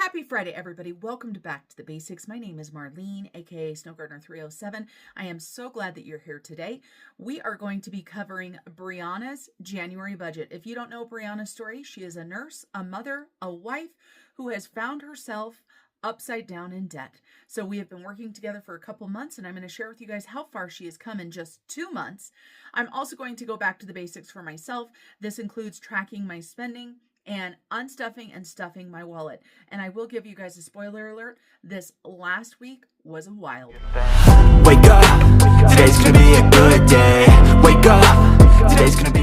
Happy Friday, everybody. Welcome back to the basics. My name is Marlene, aka SnowGardener307. I am so glad that you're here today. We are going to be covering Brianna's January budget. If you don't know Brianna's story, she is a nurse, a mother, a wife who has found herself upside down in debt. So we have been working together for a couple months, and I'm going to share with you guys how far she has come in just 2 months. I'm also going to go back to the basics for myself. This includes tracking my spending and unstuffing and stuffing my wallet. And I will give you guys a spoiler alert. This last week was wild. Wake up, today's gonna be a good day. Wake up, today's gonna be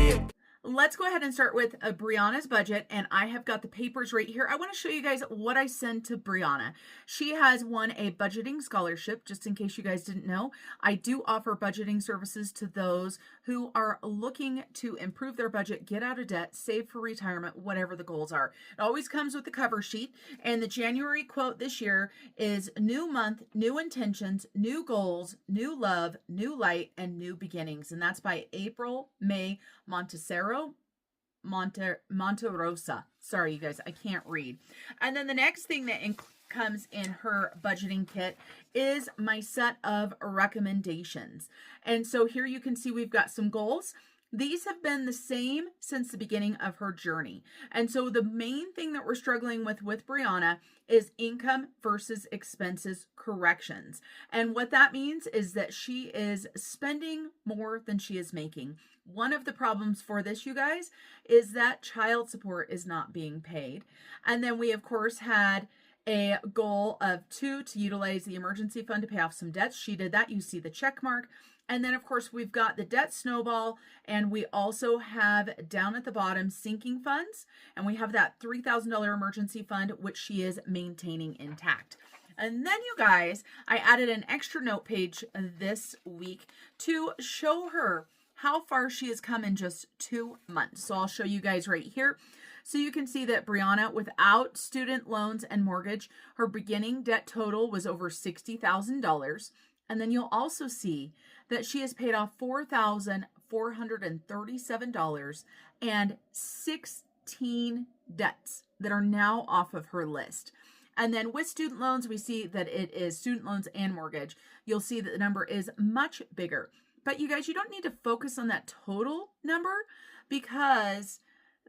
Let's go ahead and start with Brianna's budget, and I have got the papers right here. I want to show you guys what I sent to Brianna. She has won a budgeting scholarship, just in case you guys didn't know. I do offer budgeting services to those who are looking to improve their budget, get out of debt, save for retirement, whatever the goals are. It always comes with the cover sheet, and the January quote this year is new month, new intentions, new goals, new love, new light, and new beginnings. And that's by April May Monterosa. Sorry, you guys, I can't read. And then the next thing that comes in her budgeting kit is my set of recommendations. And so here you can see we've got some goals. These have been the same since the beginning of her journey. And so the main thing that we're struggling with Brianna is income versus expenses corrections. And what that means is that she is spending more than she is making. One of the problems for this, you guys, is that child support is not being paid. And then we, of course, had a goal of 2 to utilize the emergency fund to pay off some debts. She did that. You see the check mark. And then, of course, we've got the debt snowball, and we also have down at the bottom sinking funds, and we have that $3,000 emergency fund, which she is maintaining intact. And then, you guys, I added an extra note page this week to show her how far she has come in just 2 months. So I'll show you guys right here. So you can see that Brianna, without student loans and mortgage, her beginning debt total was over $60,000. And then you'll also see that she has paid off $4,437 and 16 debts that are now off of her list. And then with student loans, we see that it is student loans and mortgage. You'll see that the number is much bigger. But you guys, you don't need to focus on that total number because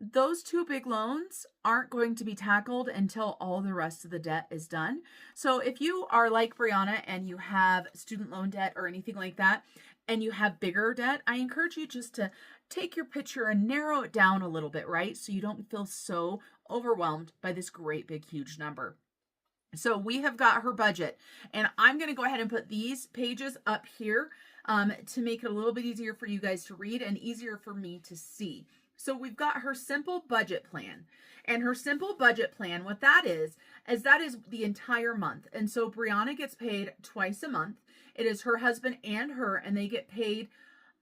those 2 big loans aren't going to be tackled until all the rest of the debt is done. So if you are like Brianna and you have student loan debt or anything like that, and you have bigger debt, I encourage you just to take your picture and narrow it down a little bit, right? So you don't feel so overwhelmed by this great big huge number. So we have got her budget, and I'm going to go ahead and put these pages up here to make it a little bit easier for you guys to read and easier for me to see. So we've got her simple budget plan, and her simple budget plan, what that is that is the entire month. And so Brianna gets paid twice a month. It is her husband and her, and they get paid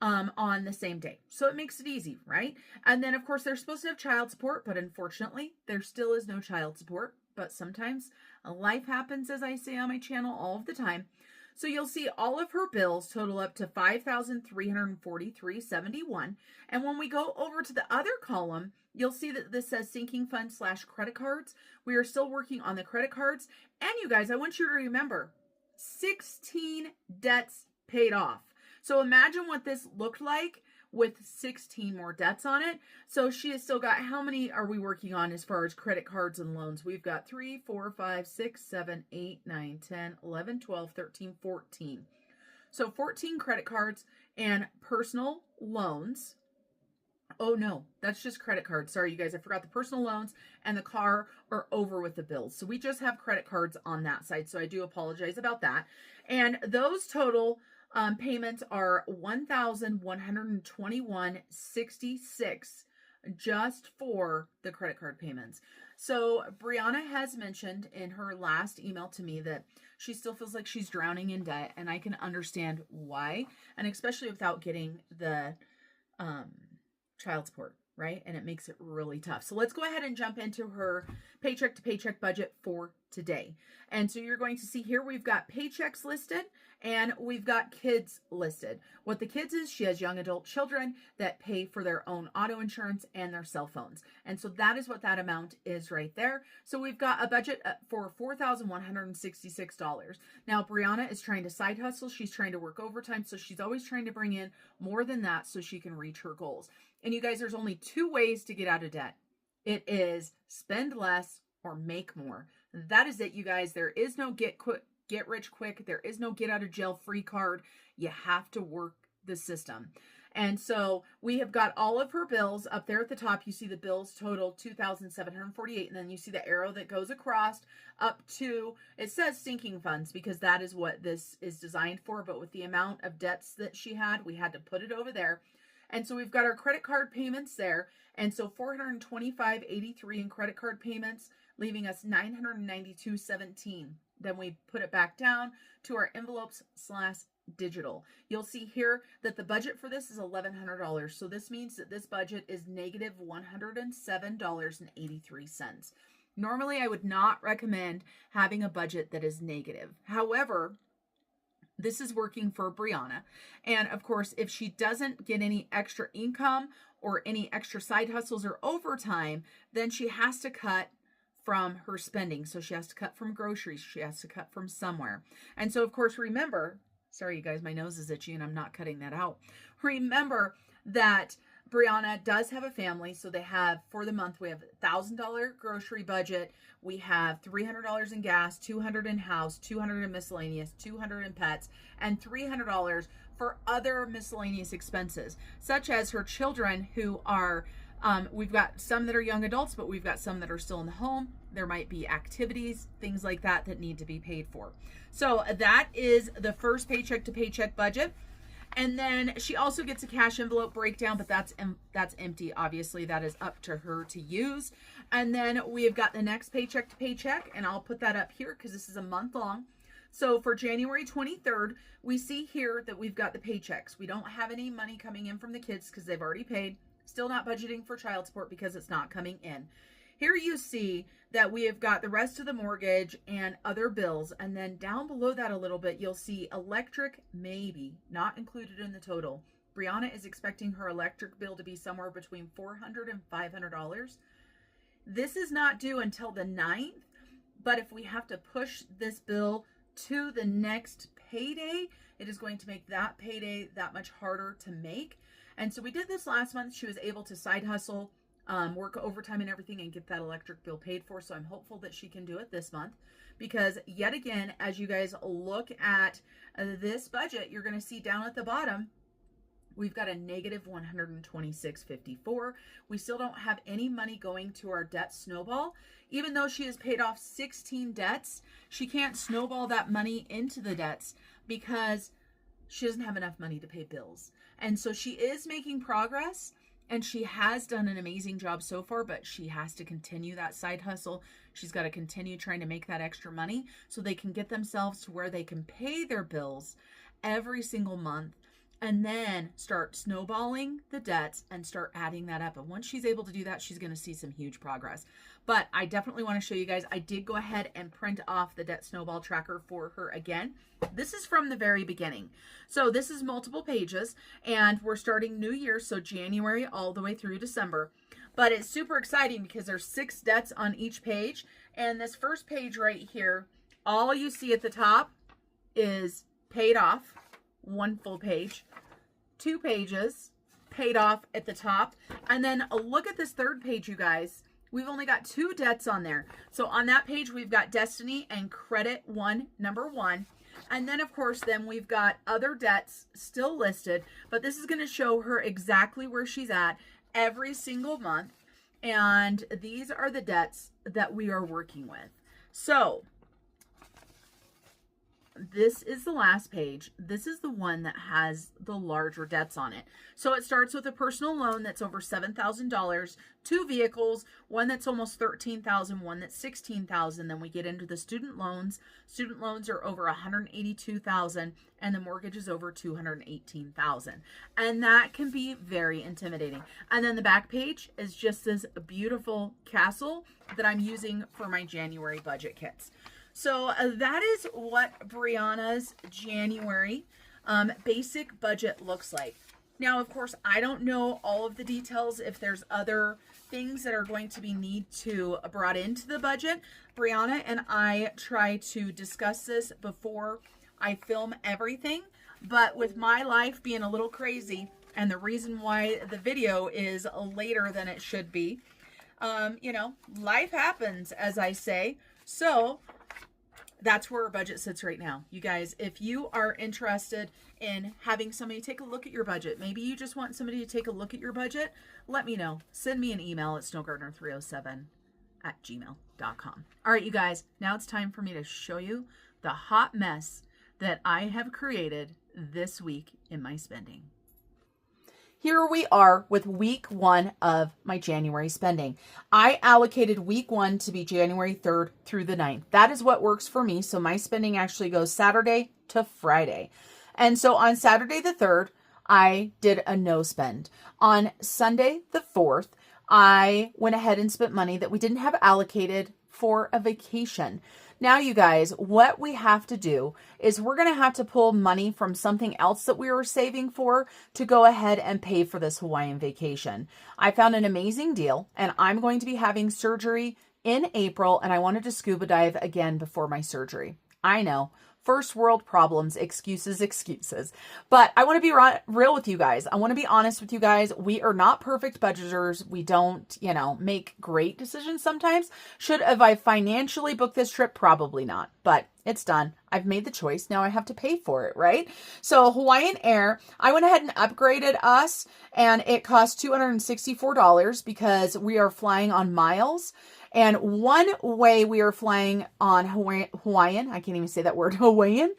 on the same day. So it makes it easy, right? And then of course they're supposed to have child support, but unfortunately there still is no child support. But sometimes life happens, as I say on my channel all of the time. So you'll see all of her bills total up to $5,343.71. And when we go over to the other column, you'll see that this says sinking fund / credit cards. We are still working on the credit cards. And you guys, I want you to remember 16 debts paid off. So imagine what this looked like with 16 more debts on it. So she has still got, how many are we working on as far as credit cards and loans? We've got 3, 4, 5, 6, 7, 8, 9, 10, 11, 12, 13, 14. So 14 credit cards and personal loans. Oh no, that's just credit cards. Sorry, you guys, I forgot the personal loans and the car are over with the bills. So we just have credit cards on that side. So I do apologize about that. And those total payments are $1,121.66 just for the credit card payments. So Brianna has mentioned in her last email to me that she still feels like she's drowning in debt, and I can understand why, and especially without getting the child support. right? And it makes it really tough. So let's go ahead and jump into her paycheck to paycheck budget for today. And so you're going to see here, we've got paychecks listed and we've got kids listed. What the kids is, she has young adult children that pay for their own auto insurance and their cell phones. And so that is what that amount is right there. So we've got a budget for $4,166. Now, Brianna is trying to side hustle. She's trying to work overtime. So she's always trying to bring in more than that so she can reach her goals. And you guys, there's only two ways to get out of debt. It is spend less or make more. That is it, you guys. There is no get rich quick. There is no get out of jail free card. You have to work the system. And so we have got all of her bills up there at the top. You see the bills total $2,748. And then you see the arrow that goes across up to, it says sinking funds because that is what this is designed for. But with the amount of debts that she had, we had to put it over there. And so we've got our credit card payments there. And so $425.83 in credit card payments, leaving us $992.17. Then we put it back down to our envelopes / digital. You'll see here that the budget for this is $1,100. So this means that this budget is negative $107.83. Normally, I would not recommend having a budget that is negative. However, this is working for Brianna. And of course, if she doesn't get any extra income or any extra side hustles or overtime, then she has to cut from her spending. So she has to cut from groceries. She has to cut from somewhere. And so, of course, remember, sorry, you guys, my nose is itchy and I'm not cutting that out. Remember that Brianna does have a family. So they have, for the month, we have $1,000 grocery budget. We have $300 in gas, $200 in house, $200 in miscellaneous, $200 in pets, and $300 for other miscellaneous expenses, such as her children who are, we've got some that are young adults, but we've got some that are still in the home. There might be activities, things like that that need to be paid for. So that is the first paycheck to paycheck budget. And then she also gets a cash envelope breakdown, but that's empty. Obviously, that is up to her to use. And then we have got the next paycheck to paycheck, and I'll put that up here because this is a month long. So for January 23rd, we see here that we've got the paychecks. We don't have any money coming in from the kids because they've already paid. Still not budgeting for child support because it's not coming in. Here you see that we have got the rest of the mortgage and other bills. And then down below that a little bit, you'll see electric, maybe not included in the total. Brianna is expecting her electric bill to be somewhere between $400 and $500. This is not due until the 9th, but if we have to push this bill to the next payday, it is going to make that payday that much harder to make. And so we did this last month. She was able to side hustle, work overtime and everything and get that electric bill paid for. So I'm hopeful that she can do it this month because yet again, as you guys look at this budget, you're going to see down at the bottom, we've got a negative $126.54. We still don't have any money going to our debt snowball. Even though she has paid off 16 debts, she can't snowball that money into the debts because she doesn't have enough money to pay bills. And so she is making progress and she has done an amazing job so far, but she has to continue that side hustle. She's got to continue trying to make that extra money so they can get themselves to where they can pay their bills every single month and then start snowballing the debts and start adding that up. And once she's able to do that, she's going to see some huge progress. But I definitely want to show you guys, I did go ahead and print off the debt snowball tracker for her again. This is from the very beginning. So this is multiple pages and we're starting new year. So January all the way through December. But it's super exciting because there's 6 debts on each page. And this first page right here, all you see at the top is paid off. 1 full page, 2 pages, paid off at the top. And then look at this third page, you guys. We've only got 2 debts on there. So on that page, we've got Destiny and Credit 1, number 1. And then, of course, then we've got other debts still listed. But this is going to show her exactly where she's at every single month. And these are the debts that we are working with. So this is the last page. This is the one that has the larger debts on it. So it starts with a personal loan that's over $7,000, 2 vehicles, one that's almost $13,000, one that's $16,000. Then we get into the student loans. Student loans are over $182,000, and the mortgage is over $218,000. And that can be very intimidating. And then the back page is just this beautiful castle that I'm using for my January budget kits. So that is what Brianna's January basic budget looks like. Now, of course, I don't know all of the details. If there's other things that are going to be need to brought into the budget, Brianna and I try to discuss this before I film everything. But with my life being a little crazy, and the reason why the video is later than it should be, you know, life happens, as I say. So that's where our budget sits right now. You guys, if you are interested in having somebody take a look at your budget, maybe you just want somebody to take a look at your budget, let me know. Send me an email at snowgardener307@gmail.com. All right, you guys, now it's time for me to show you the hot mess that I have created this week in my spending. Here we are with week 1 of my January spending. I allocated week 1 to be January 3rd through the 9th. That is what works for me. So my spending actually goes Saturday to Friday. And so on Saturday the 3rd, I did a no spend. On Sunday the 4th, I went ahead and spent money that we didn't have allocated for a vacation. Now, you guys, what we have to do is we're going to have to pull money from something else that we were saving for to go ahead and pay for this Hawaiian vacation. I found an amazing deal, and I'm going to be having surgery in April, and I wanted to scuba dive again before my surgery. I know. First world problems, excuses. But I want to be real with you guys. I want to be honest with you guys. We are not perfect budgeters. We don't, make great decisions sometimes. Have I financially booked this trip? Probably not, but it's done. I've made the choice. Now I have to pay for it, right? So Hawaiian Air, I went ahead and upgraded us, and it cost $264 because we are flying on miles. And one way we are flying on Hawaiian, I can't even say that word, Hawaiian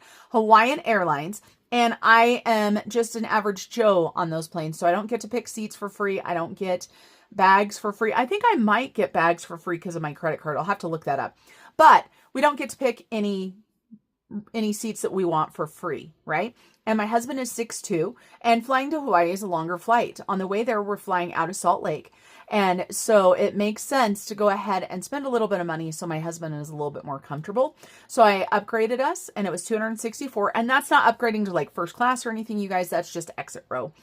Airlines. And I am just an average Joe on those planes. So I don't get to pick seats for free. I don't get bags for free. I think I might get bags for free because of my credit card. I'll have to look that up. But we don't get to pick any seats that we want for free, right? And my husband is 6'2", and flying to Hawaii is a longer flight. On the way there, we're flying out of Salt Lake. And so it makes sense to go ahead and spend a little bit of money so my husband is a little bit more comfortable. So I upgraded us, and it was $264. And that's not upgrading to like first class or anything, you guys. That's just exit row.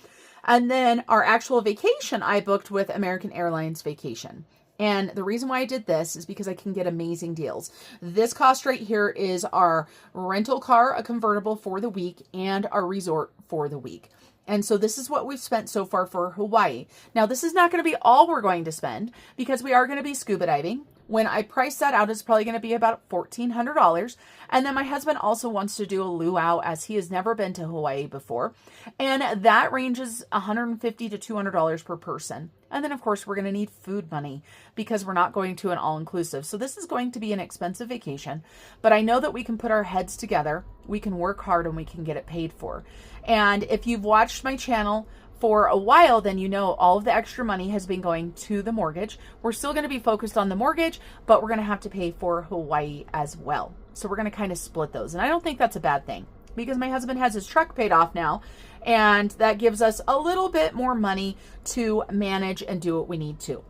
And then our actual vacation I booked with American Airlines Vacation. And the reason why I did this is because I can get amazing deals. This cost right here is our rental car, a convertible for the week, and our resort for the week. And so this is what we've spent so far for Hawaii. Now, this is not going to be all we're going to spend because we are going to be scuba diving. When I price that out, it's probably going to be about $1,400. And then my husband also wants to do a luau, as he has never been to Hawaii before. And that ranges $150 to $200 per person. And then, of course, we're going to need food money because we're not going to an all-inclusive. So this is going to be an expensive vacation. But I know that we can put our heads together. We can work hard and we can get it paid for. And if you've watched my channel for a while, then you know all of the extra money has been going to the mortgage. We're still going to be focused on the mortgage, but we're going to have to pay for Hawaii as well. So we're going to kind of split those. And I don't think that's a bad thing because my husband has his truck paid off now. And that gives us a little bit more money to manage and do what we need to.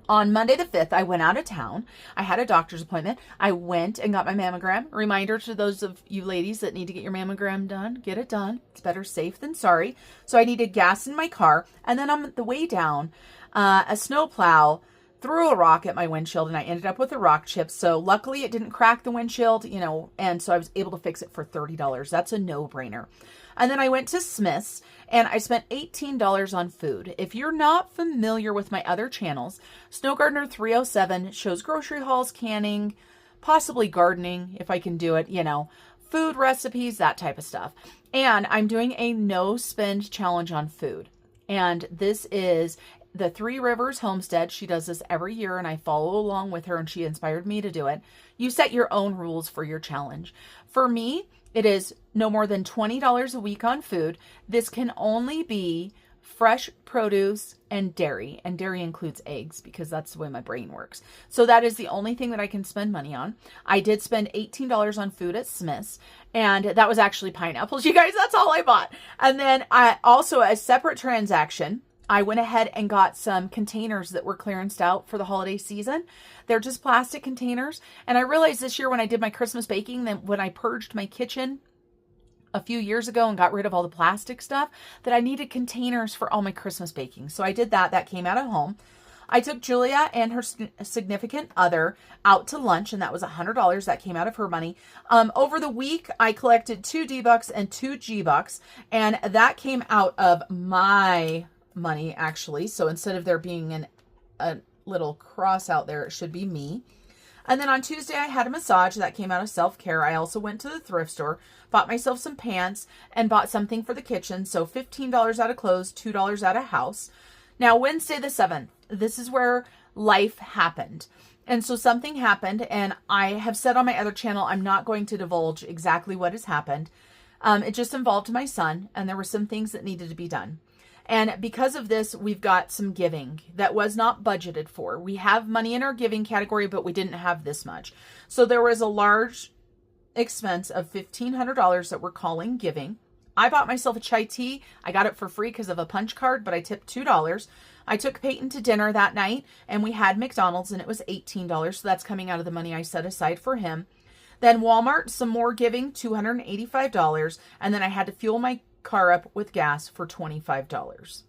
On Monday the 5th, I went out of town. I had a doctor's appointment. I went and got my mammogram. Reminder to those of you ladies that need to get your mammogram done, get it done. It's better safe than sorry. So I needed gas in my car. And then on the way down, a snowplow threw a rock at my windshield and I ended up with a rock chip. So luckily it didn't crack the windshield, and so I was able to fix it for $30. That's a no-brainer. And then I went to Smith's and I spent $18 on food. If you're not familiar with my other channels, Snow Gardener 307 shows grocery hauls, canning, possibly gardening if I can do it, food recipes, that type of stuff. And I'm doing a no spend challenge on food. And this is the Three Rivers Homestead. She does this every year and I follow along with her and she inspired me to do it. You set your own rules for your challenge. For me, it is no more than $20 a week on food. This can only be fresh produce and dairy includes eggs because that's the way my brain works. So that is the only thing that I can spend money on. I did spend $18 on food at Smith's, and that was actually pineapples. You guys, that's all I bought. And then I also, a separate transaction, I went ahead and got some containers that were clearanced out for the holiday season. They're just plastic containers. And I realized this year when I did my Christmas baking, that when I purged my kitchen a few years ago and got rid of all the plastic stuff, that I needed containers for all my Christmas baking. So I did that. That came out of home. I took Julia and her significant other out to lunch, and that was $100. That came out of her money. Over the week, I collected 2 D-Bucks and 2 G-Bucks, and that came out of my money, actually. So instead of there being a little cross out there, it should be me. And then on Tuesday, I had a massage. That came out of self-care. I also went to the thrift store, bought myself some pants, and bought something for the kitchen. So $15 out of clothes, $2 out of house. Now, Wednesday the 7th, this is where life happened. And so something happened, and I have said on my other channel, I'm not going to divulge exactly what has happened. It just involved my son, and there were some things that needed to be done. And because of this, we've got some giving that was not budgeted for. We have money in our giving category, but we didn't have this much. So there was a large expense of $1,500 that we're calling giving. I bought myself a chai tea. I got it for free because of a punch card, but I tipped $2. I took Peyton to dinner that night, and we had McDonald's, and it was $18. So that's coming out of the money I set aside for him. Then Walmart, some more giving, $285. And then I had to fuel my car up with gas for $25.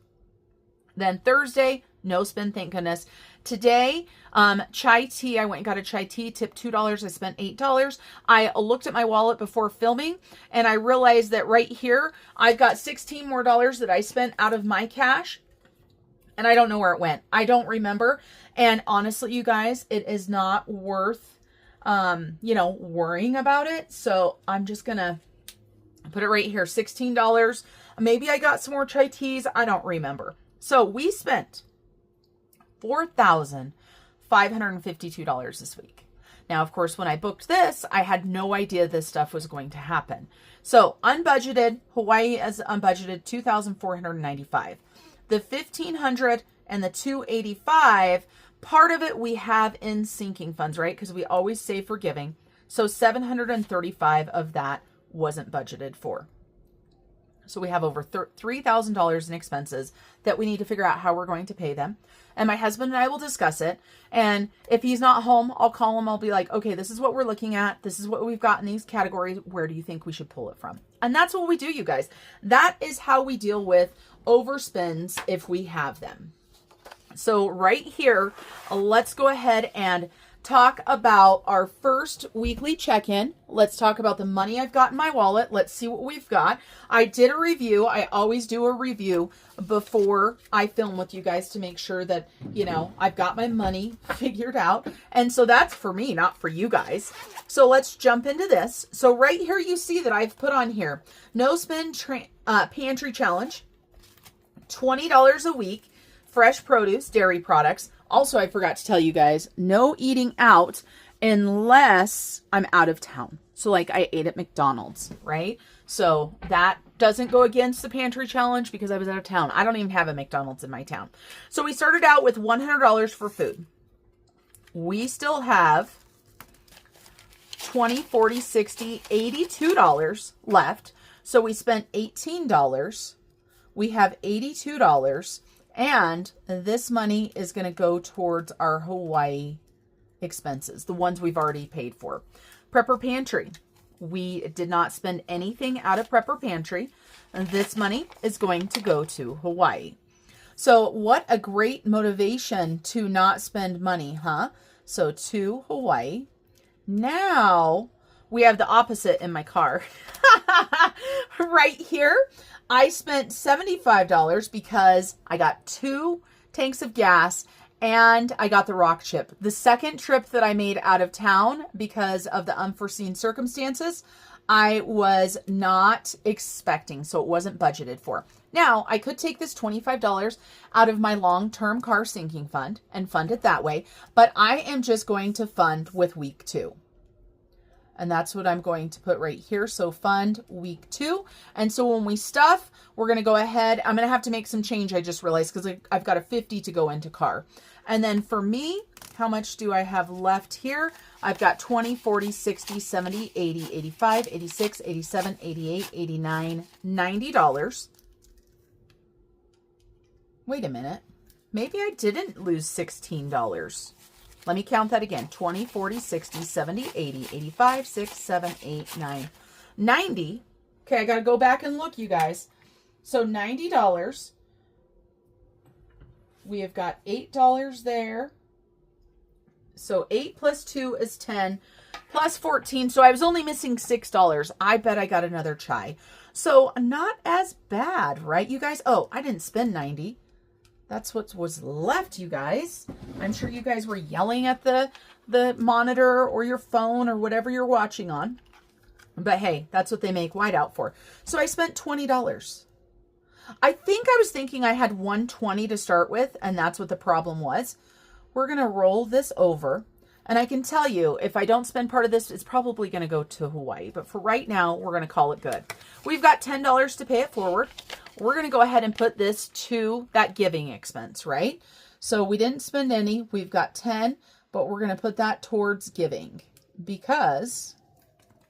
Then Thursday, no spend, thank goodness. Today, chai tea, I went and got a chai tea, tipped $2, I spent $8. I looked at my wallet before filming, and I realized that right here, I've got $16 more that I spent out of my cash, and I don't know where it went. I don't remember, and honestly, you guys, it is not worth, worrying about it, so I'm just gonna put it right here, $16. Maybe I got some more chai teas. I don't remember. So we spent $4,552 this week. Now, of course, when I booked this, I had no idea this stuff was going to happen. So unbudgeted, Hawaii as unbudgeted, $2,495. The $1,500 and the $285, part of it we have in sinking funds, right? Because we always save for giving. So $735 of that wasn't budgeted for. So we have over $3,000 in expenses that we need to figure out how we're going to pay them. And my husband and I will discuss it. And if he's not home, I'll call him. I'll be like, okay, this is what we're looking at. This is what we've got in these categories. Where do you think we should pull it from? And that's what we do, you guys. That is how we deal with overspends if we have them. So right here, let's go ahead and talk about our first weekly check-in. Let's talk about the money I've got in my wallet. Let's see what we've got. I did a review. I always do a review before I film with you guys to make sure that, I've got my money figured out. And so that's for me, not for you guys. So let's jump into this. So right here, you see that I've put on here, no spend pantry challenge, $20 a week, fresh produce, dairy products. Also, I forgot to tell you guys, no eating out unless I'm out of town. So like I ate at McDonald's, right? So that doesn't go against the pantry challenge because I was out of town. I don't even have a McDonald's in my town. So we started out with $100 for food. We still have $20, $40, $60, $82 left. So we spent $18. We have $82. And this money is going to go towards our Hawaii expenses, the ones we've already paid for. Prepper Pantry. We did not spend anything out of Prepper Pantry. And this money is going to go to Hawaii. So what a great motivation to not spend money, huh? So to Hawaii. Now we have the opposite in my car. Right here. I spent $75 because I got 2 tanks of gas and I got the rock chip. The second trip that I made out of town because of the unforeseen circumstances, I was not expecting, so it wasn't budgeted for. Now, I could take this $25 out of my long-term car sinking fund and fund it that way, but I am just going to fund with week 2. And that's what I'm going to put right here. So fund week 2. And so when we stuff, we're going to go ahead. I'm going to have to make some change, I just realized, because I've got a 50 to go into car. And then for me, how much do I have left here? I've got 20, 40, 60, 70, 80, 85, 86, 87, 88, 89, $90. Wait a minute. Maybe I didn't lose $16. Let me count that again. 20, 40, 60, 70, 80, 85, 6, 7, 8, 9, 90. Okay, I got to go back and look, you guys. So $90. We have got $8 there. So 8 plus 2 is 10 plus 14. So I was only missing $6. I bet I got another chai. So not as bad, right, you guys? Oh, I didn't spend 90. That's what was left, you guys. I'm sure you guys were yelling at the monitor or your phone or whatever you're watching on. But hey, that's what they make whiteout for. So I spent $20. I think I was thinking I had 120 to start with, and that's what the problem was. We're going to roll this over. And I can tell you, if I don't spend part of this, it's probably going to go to Hawaii. But for right now, we're going to call it good. We've got $10 to pay it forward. We're going to go ahead and put this to that giving expense, right? So we didn't spend any. We've got 10, but we're going to put that towards giving because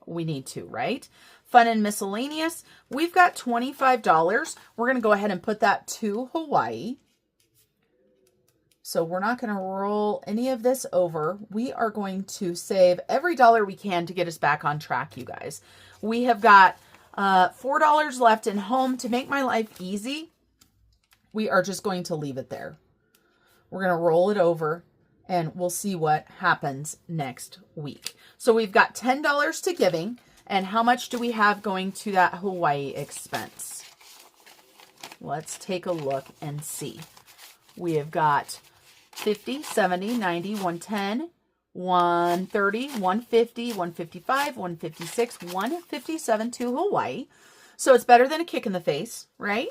we need to, right? Fun and miscellaneous. We've got $25. We're going to go ahead and put that to Hawaii. So we're not going to roll any of this over. We are going to save every dollar we can to get us back on track, you guys. We have got $4 left in home. To make my life easy, we are just going to leave it there. We're going to roll it over and we'll see what happens next week. So we've got $10 to giving. And how much do we have going to that Hawaii expense? Let's take a look and see. We have got 50, 70, 90, 110, 130, 150, 155, 156, 157 to Hawaii. So it's better than a kick in the face, right?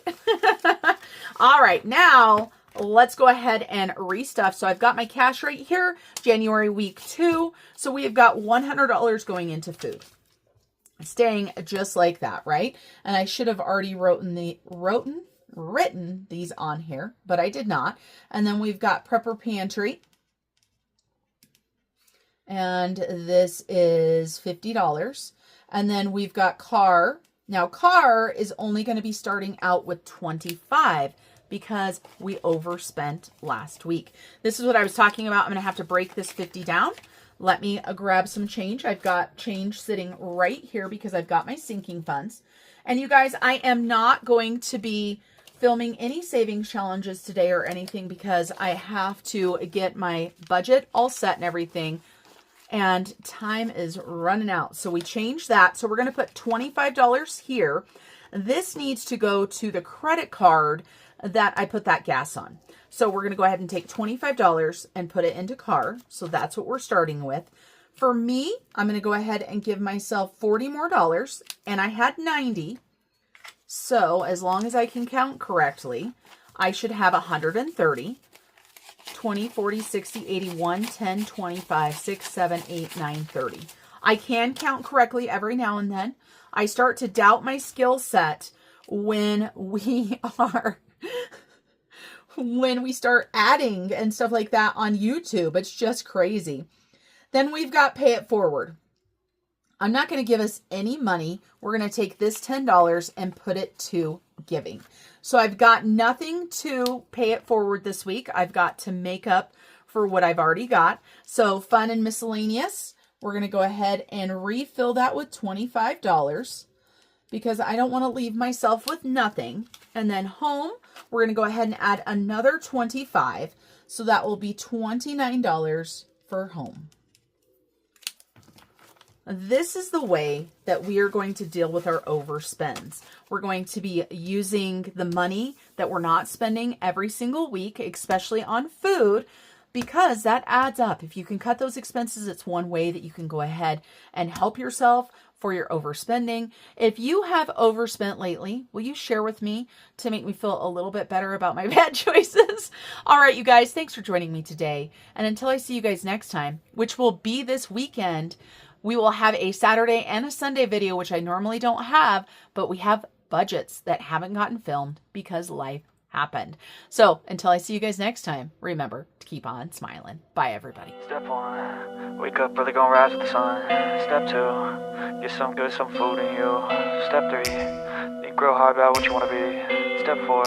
All right, now let's go ahead and restuff. So I've got my cash right here, January week 2. So we have got $100 going into food. Staying just like that, right? And I should have already written these on here, but I did not. And then we've got prepper pantry. And this is $50. And then we've got car. Now car is only going to be starting out with 25 because we overspent last week. This is what I was talking about. I'm going to have to break this 50 down. Let me grab some change. I've got change sitting right here because I've got my sinking funds. And you guys, I am not going to be filming any savings challenges today or anything because I have to get my budget all set and everything. And time is running out. So we changed that. So we're going to put $25 here. This needs to go to the credit card that I put that gas on. So we're going to go ahead and take $25 and put it into car. So that's what we're starting with. For me, I'm going to go ahead and give myself $40 more. And I had 90. So as long as I can count correctly, I should have 130. 20, 40, 60, 81, 10, 25, 6, 7, 8, 9, 30. I can count correctly every now and then. I start to doubt my skill set when we start adding and stuff like that on YouTube. It's just crazy. Then we've got pay it forward. I'm not going to give us any money. We're going to take this $10 and put it to giving. So I've got nothing to pay it forward this week. I've got to make up for what I've already got. So fun and miscellaneous, we're going to go ahead and refill that with $25 because I don't want to leave myself with nothing. And then home, we're going to go ahead and add another $25. So that will be $29 for home. this is the way that we are going to deal with our overspends. We're going to be using the money that we're not spending every single week, especially on food, because that adds up. If you can cut those expenses, it's one way that you can go ahead and help yourself for your overspending. If you have overspent lately, will you share with me to make me feel a little bit better about my bad choices? All right, you guys, thanks for joining me today. And until I see you guys next time, which will be this weekend, we will have a Saturday and a Sunday video, which I normally don't have, but we have budgets that haven't gotten filmed because life happened. So until I see you guys next time, remember to keep on smiling. Bye, everybody. Step 1, wake up early, gonna rise with the sun. Step 2, get some food in you. Step 3, think real hard about what you wanna be. Step 4,